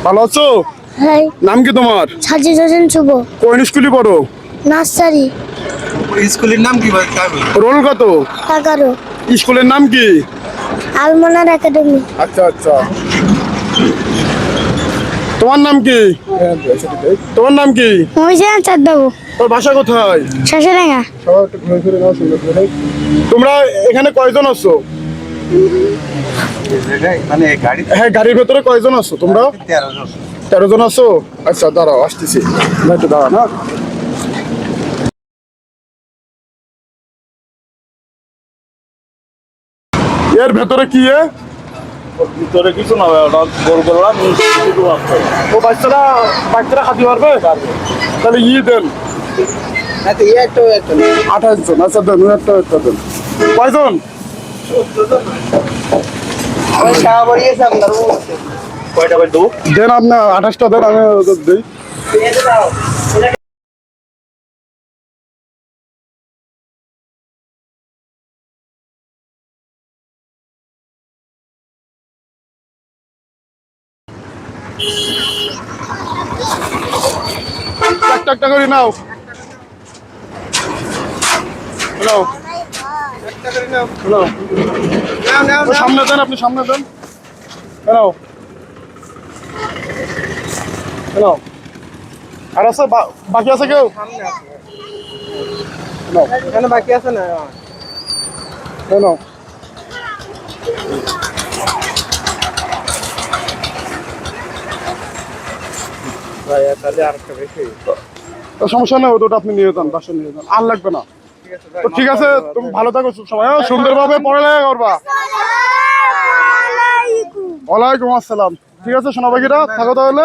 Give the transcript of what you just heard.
ভালো আছো? হ্যাঁ। নাম কি তোমার? সাজিদ হোসেন শুভ। কোন স্কুলে পড়ো? নার্সারি। স্কুলের নাম কি ভাই? রোল কত? 11। স্কুলের নাম কি? আলমনার একাডেমি। আচ্ছা আচ্ছা। তোমার নাম কি? তোমার নাম কি? মহিষান চাঁদ বাবু। তোর বাসা কোথায়? শশাডাঙ্গা। সবাই একটু ঘুরে ফিরে নাও, সুন্দর করে। তোমরা এখানে কয়জন আছো? মানে গাড়ি হ্যাঁ, গাড়ির ভেতরে কয়জন আছো তোমরা? 13 জন। 13 জন আছো? আচ্ছা দাঁড়াও, আসতেছি। একটু দাঁড়া না। এর ভেতরে কি? ভিতরে কিছু না ভাই, ওটা গোল গোলা শুধু আছে। ও বাচ্চারা খাতে পারবে? তাহলে দেন। আচ্ছা একটা 28 জন। আচ্ছা দেন, একটা দেন। কয়জন? ওই শাহবাড়ি এসে আপনার কয়টা ভাই দু? দেন আপনি 28টা দেন, আমি ওদের দিই। একটা করে নাও। নাও। নাও। ও সামনে দেন, আপনি সামনে দেন। নাও। নাও। আর আছে বাকি আছে কেউ? নাও। এখানে বাকি আছে না? নাও। ভাই তাহলে আরেকটা বেশি। তো সমস্যা নেই, ওটা আপনি নিয়ে যান, বাসা নিয়ে যান, আর লাগবে না। তো ঠিক আছে, তুমি ভালো থাকো, সবাই সুন্দরভাবে পড়ালেখা করবা। ওয়ালাইকুম আসসালাম। ঠিক আছে সোনা পাখিরা, থাকো তাহলে।